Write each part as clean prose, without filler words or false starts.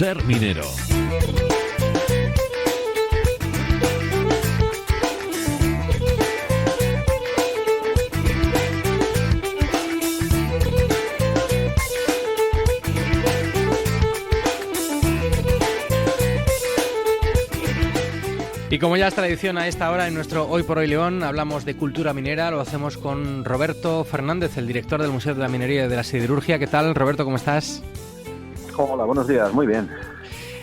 Ser minero. Y como ya es tradición a esta hora en nuestro Hoy por Hoy León, hablamos de cultura minera, lo hacemos con Roberto Fernández, el director del Museo de la Minería y de la Siderurgia. ¿Qué tal, Roberto? ¿Cómo estás? Hola, buenos días, muy bien.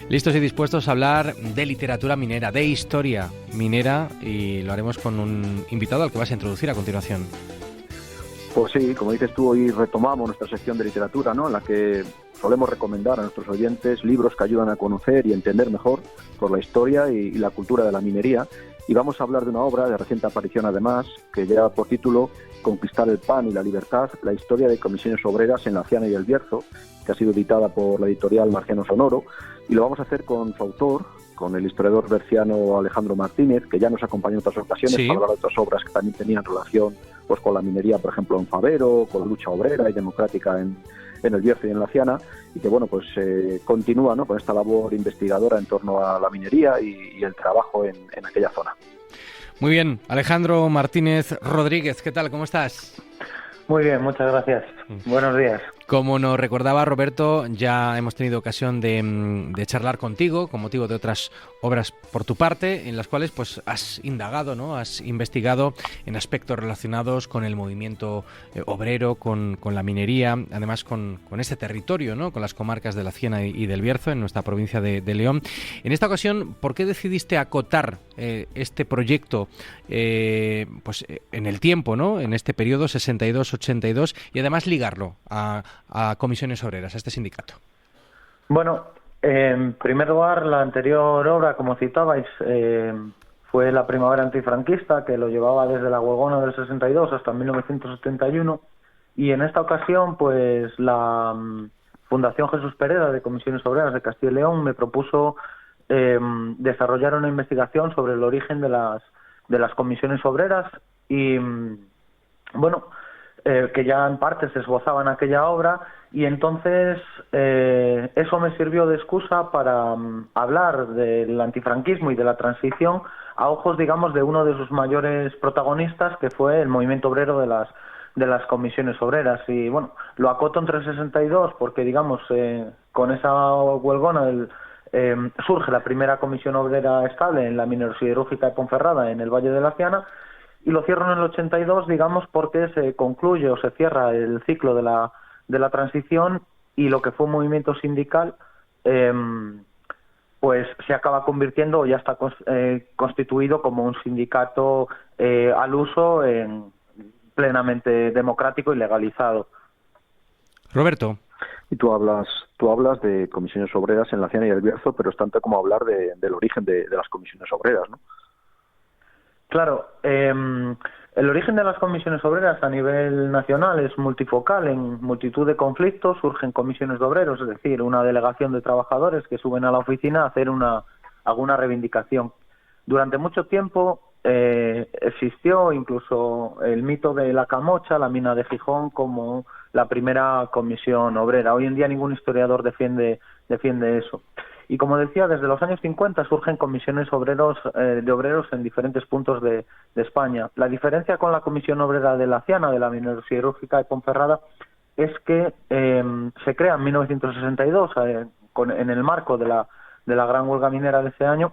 Listos y dispuestos a hablar de literatura minera, de historia minera, y lo haremos con un invitado al que vas a introducir a continuación. Pues sí, como dices tú, hoy retomamos nuestra sección de literatura, ¿no?, en la que solemos recomendar a nuestros oyentes libros que ayudan a conocer y entender mejor por la historia y la cultura de la minería. Y vamos a hablar de una obra de reciente aparición, además, que lleva por título Conquistar el pan y la libertad, la historia de comisiones obreras en la Ciana y el Bierzo, que ha sido editada por la editorial Marciano Sonoro, y lo vamos a hacer con su autor, con el historiador berciano Alejandro Martínez, que ya nos acompañó en otras ocasiones para hablar de otras obras que también tenían relación pues con la minería, por ejemplo, en Fabero, con la lucha obrera y democrática en el Bierzo y en la Ciana, y que bueno, pues continúa, ¿no?, con esta labor investigadora en torno a la minería y el trabajo en aquella zona. Muy bien, Alejandro Martínez Rodríguez, ¿qué tal? ¿Cómo estás? Muy bien, muchas gracias. Buenos días. Como nos recordaba Roberto, ya hemos tenido ocasión de charlar contigo con motivo de otras obras por tu parte, en las cuales pues has indagado, ¿no?, has investigado en aspectos relacionados con el movimiento obrero, con la minería, además con este territorio, ¿no?, con las comarcas de la Ciana y del Bierzo, en nuestra provincia de León. En esta ocasión, ¿por qué decidiste acotar este proyecto pues en el tiempo, ¿no?, en este periodo 62-82, y además ligarlo a comisiones obreras, a este sindicato? Bueno, en primer lugar, la anterior obra, como citabais, fue la primavera antifranquista, que lo llevaba desde la huelgona del 62 hasta 1971, y en esta ocasión, pues la Fundación Jesús Pereda de Comisiones Obreras de Castilla y León me propuso desarrollar una investigación sobre el origen de las comisiones obreras y, bueno, que ya en parte se esbozaba en aquella obra, y entonces eso me sirvió de excusa para hablar del antifranquismo y de la transición a ojos, digamos, de uno de sus mayores protagonistas, que fue el movimiento obrero de las comisiones obreras. Y bueno, lo acoto entre el 62 porque, digamos, con esa huelgona surge la primera comisión obrera estable en la minerosiderúrgica de Ponferrada, en el Valle de la Ciana, y lo cierro en el 82, digamos, porque se concluye o se cierra el ciclo de la transición, y lo que fue un movimiento sindical pues se acaba convirtiendo, o ya está constituido como un sindicato al uso, plenamente democrático y legalizado. Roberto. Y tú hablas de comisiones obreras en la Ciana y el Bierzo, pero es tanto como hablar del origen de las comisiones obreras, ¿no? Claro, el origen de las comisiones obreras a nivel nacional es multifocal. En multitud de conflictos surgen comisiones de obreros, es decir, una delegación de trabajadores que suben a la oficina a hacer alguna reivindicación. Durante mucho tiempo existió incluso el mito de la Camocha, la mina de Gijón, como la primera comisión obrera. Hoy en día ningún historiador defiende eso. Y como decía, desde los años 50 surgen comisiones de obreros en diferentes puntos de España. La diferencia con la comisión obrera de la Ciana, de la minerosiderúrgica de Ponferrada, es que se crea en 1962 en el marco de la gran huelga minera de ese año,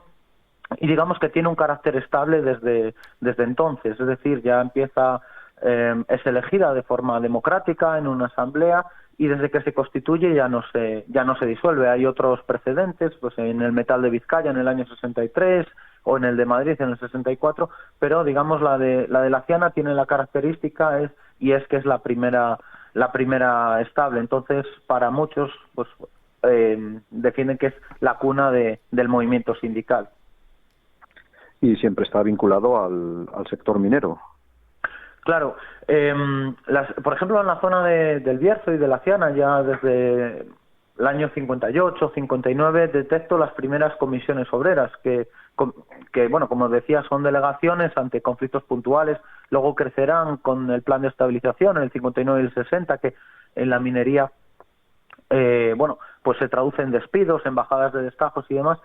y digamos que tiene un carácter estable desde entonces. Es decir, ya es elegida de forma democrática en una asamblea, y desde que se constituye ya no se disuelve. Hay otros precedentes, pues en el Metal de Vizcaya en el año 63 o en el de Madrid en el 64, pero digamos la de la Ciana tiene la característica es que es la primera estable. Entonces, para muchos pues defienden que es la cuna del movimiento sindical. Y siempre está vinculado al sector minero. Claro, por ejemplo, en la zona del Bierzo y de la Ciana, ya desde el año 58, 59, detecto las primeras comisiones obreras, que bueno, como decía, son delegaciones ante conflictos puntuales. Luego crecerán con el plan de estabilización en el 59 y el 60, que en la minería, bueno, pues se traduce en despidos, en bajadas de destacos y demás,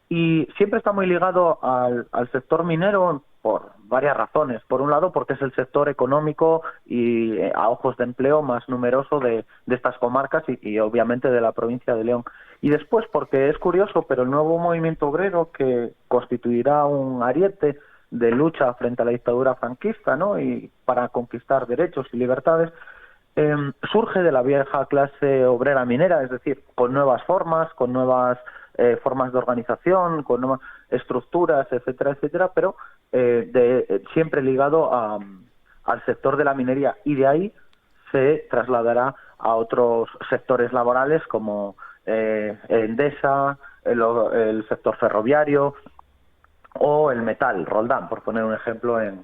y siempre está muy ligado al sector minero por varias razones. Por un lado, porque es el sector económico y a ojos de empleo más numeroso de estas comarcas y obviamente de la provincia de León. Y después, porque es curioso, pero el nuevo movimiento obrero, que constituirá un ariete de lucha frente a la dictadura franquista, ¿no?, y para conquistar derechos y libertades, surge de la vieja clase obrera minera, es decir, con nuevas formas, con nuevas formas de organización, con nuevas estructuras, etcétera, etcétera, pero siempre ligado al sector de la minería, y de ahí se trasladará a otros sectores laborales como Endesa, el sector ferroviario o el metal, Roldán, por poner un ejemplo en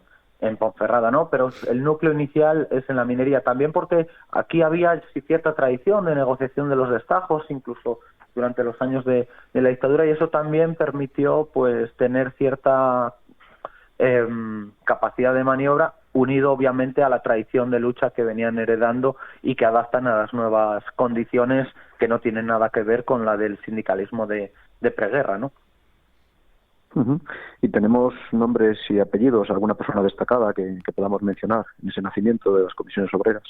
Ponferrada, ¿no? Pero el núcleo inicial es en la minería, también porque aquí había cierta tradición de negociación de los destajos, incluso durante los años de la dictadura, y eso también permitió pues tener cierta capacidad de maniobra, unido obviamente a la tradición de lucha que venían heredando y que adaptan a las nuevas condiciones que no tienen nada que ver con la del sindicalismo de preguerra, ¿no? Uh-huh. ¿Y tenemos nombres y apellidos, alguna persona destacada que podamos mencionar en ese nacimiento de las comisiones obreras?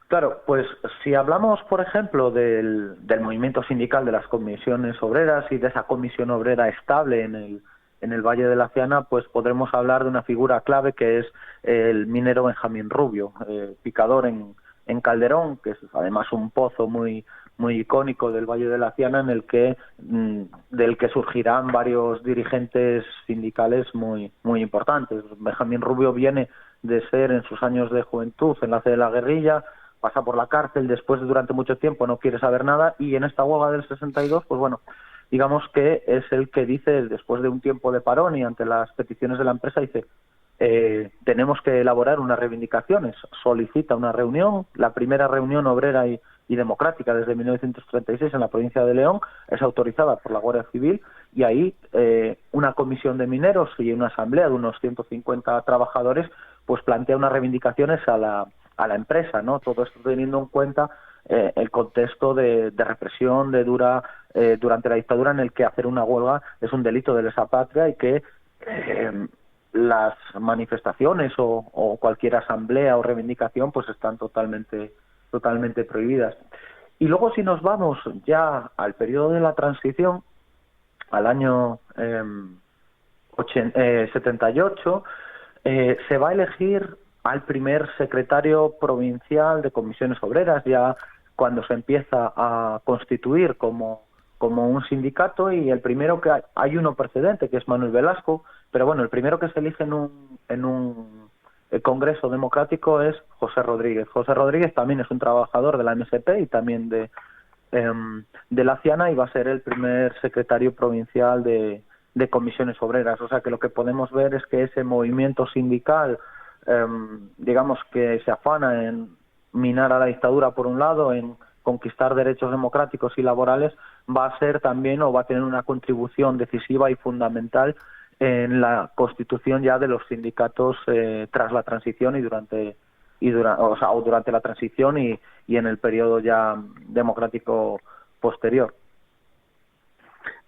Claro, pues si hablamos, por ejemplo, del movimiento sindical de las comisiones obreras y de esa comisión obrera estable en el Valle de la Ciana, pues podremos hablar de una figura clave que es el minero Benjamín Rubio, picador en Calderón, que es además un pozo muy icónico del Valle de la Ciana, del que surgirán varios dirigentes sindicales muy importantes. Benjamín Rubio viene de ser, en sus años de juventud, enlace de la guerrilla, pasa por la cárcel, después durante mucho tiempo no quiere saber nada, y en esta huelga del 62, pues bueno, digamos que es el que dice, después de un tiempo de parón y ante las peticiones de la empresa, dice: tenemos que elaborar unas reivindicaciones. Solicita una reunión, la primera reunión obrera y democrática desde 1936 en la provincia de León, es autorizada por la Guardia Civil, y ahí una comisión de mineros y una asamblea de unos 150 trabajadores pues plantea unas reivindicaciones a la empresa, ¿no? Todo esto teniendo en cuenta el contexto de represión durante la dictadura, en el que hacer una huelga es un delito de lesa patria, y que las manifestaciones o cualquier asamblea o reivindicación pues están totalmente prohibidas. Y luego, si nos vamos ya al periodo de la transición, al año 78, se va a elegir al primer secretario provincial de comisiones obreras, ya cuando se empieza a constituir como un sindicato, y el primero que hay uno precedente, que es Manuel Velasco, pero bueno, el primero que se elige en un Congreso Democrático es José Rodríguez. José Rodríguez también es un trabajador de la MSP y también de la Ciana, y va a ser el primer secretario provincial de comisiones obreras. O sea que lo que podemos ver es que ese movimiento sindical, digamos, que se afana en minar a la dictadura por un lado, en conquistar derechos democráticos y laborales, va a ser también, o va a tener una contribución decisiva y fundamental en la constitución ya de los sindicatos tras la transición y durante la transición y en el periodo ya democrático posterior.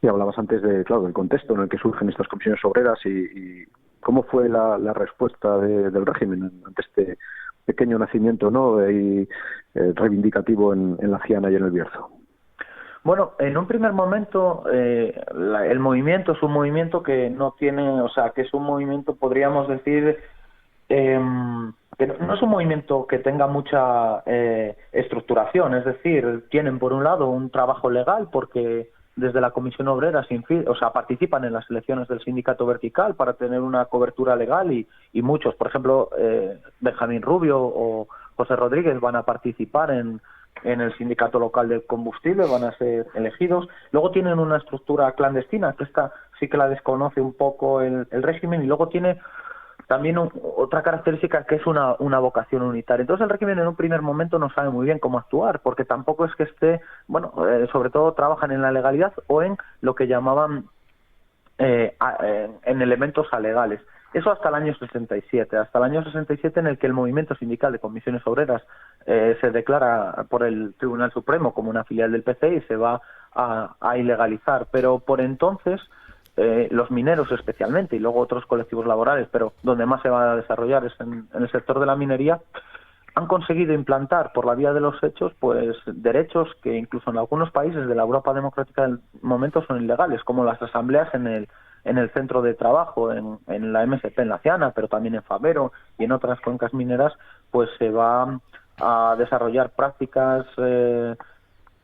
Y hablabas antes del contexto en el que surgen estas comisiones obreras y cómo fue la respuesta del régimen ante este pequeño nacimiento, ¿no?, y reivindicativo en la Ciana y en el Bierzo. Bueno, en un primer momento el movimiento es un movimiento que no tiene, o sea, que es un movimiento, podríamos decir, que no es un movimiento que tenga mucha estructuración, es decir, tienen por un lado un trabajo legal, porque desde la Comisión Obrera participan en las elecciones del sindicato vertical para tener una cobertura legal, y muchos, por ejemplo, Benjamín Rubio o José Rodríguez van a participar en el sindicato local del combustible, van a ser elegidos. Luego tienen una estructura clandestina, que esta sí que la desconoce un poco el régimen, y luego tiene también otra característica, que es una vocación unitaria. Entonces el régimen en un primer momento no sabe muy bien cómo actuar, porque tampoco es que esté, sobre todo trabajan en la legalidad o en lo que llamaban en elementos alegales. Eso hasta el año 67, en el que el movimiento sindical de comisiones obreras se declara por el Tribunal Supremo como una filial del PC y se va a ilegalizar. Pero por entonces los mineros especialmente, y luego otros colectivos laborales, pero donde más se va a desarrollar es en el sector de la minería, han conseguido implantar por la vía de los hechos pues derechos que incluso en algunos países de la Europa democrática del momento son ilegales, como las asambleas en el centro de trabajo, en la MSP en La Ciana, pero también en Favero y en otras cuencas mineras, pues se va a desarrollar prácticas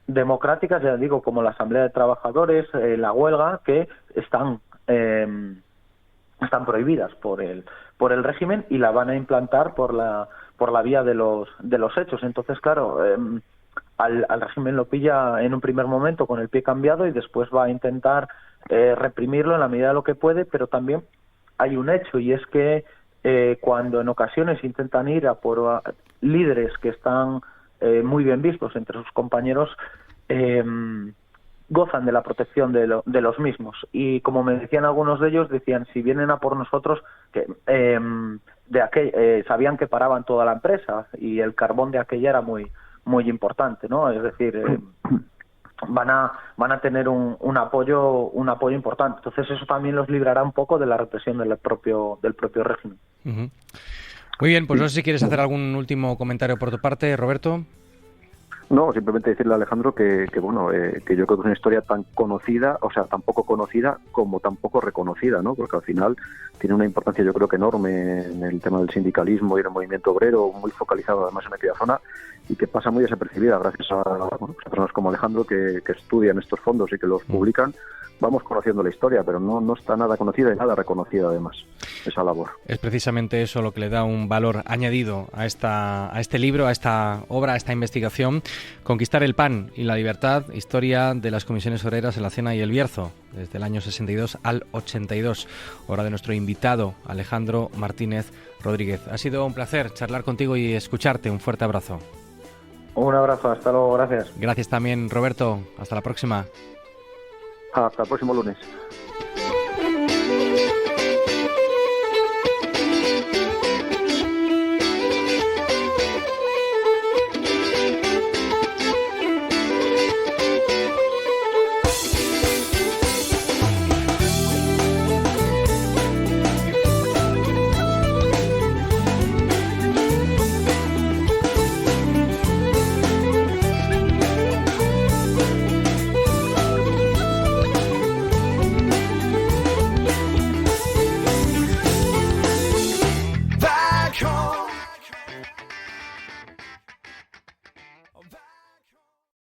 democráticas, ya digo, como la asamblea de trabajadores, la huelga, que están prohibidas por el régimen y la van a implantar por la vía de los hechos. Entonces, claro, al régimen lo pilla en un primer momento con el pie cambiado y después va a intentar reprimirlo en la medida de lo que puede, pero también hay un hecho, y es que cuando en ocasiones intentan ir a por líderes que están muy bien vistos entre sus compañeros, gozan de la protección de los mismos. Y como me decían algunos de ellos, decían, si vienen a por nosotros, que sabían que paraban toda la empresa y el carbón de aquella era muy muy importante, ¿no? Es decir, van a tener un apoyo importante. Entonces eso también los librará un poco de la represión del propio régimen. Uh-huh. Muy bien, pues no sé si quieres hacer algún último comentario por tu parte, Roberto. No, simplemente decirle a Alejandro que bueno, que yo creo que es una historia tan conocida, o sea, tan poco conocida como tan poco reconocida, ¿no? Porque al final tiene una importancia, yo creo que enorme en el tema del sindicalismo y del movimiento obrero, muy focalizado además en aquella zona, y que pasa muy desapercibida gracias a personas como Alejandro que estudian estos fondos y que los publican. Vamos conociendo la historia, pero no está nada conocida y nada reconocida además, esa labor. Es precisamente eso lo que le da un valor añadido a este libro, a esta obra, a esta investigación. Conquistar el pan y la libertad, historia de las comisiones obreras en La Ciana y El Bierzo, desde el año 62 al 82. Obra de nuestro invitado, Alejandro Martínez Rodríguez. Ha sido un placer charlar contigo y escucharte. Un fuerte abrazo. Un abrazo, hasta luego, gracias. Gracias también, Roberto. Hasta la próxima. Hasta el próximo lunes.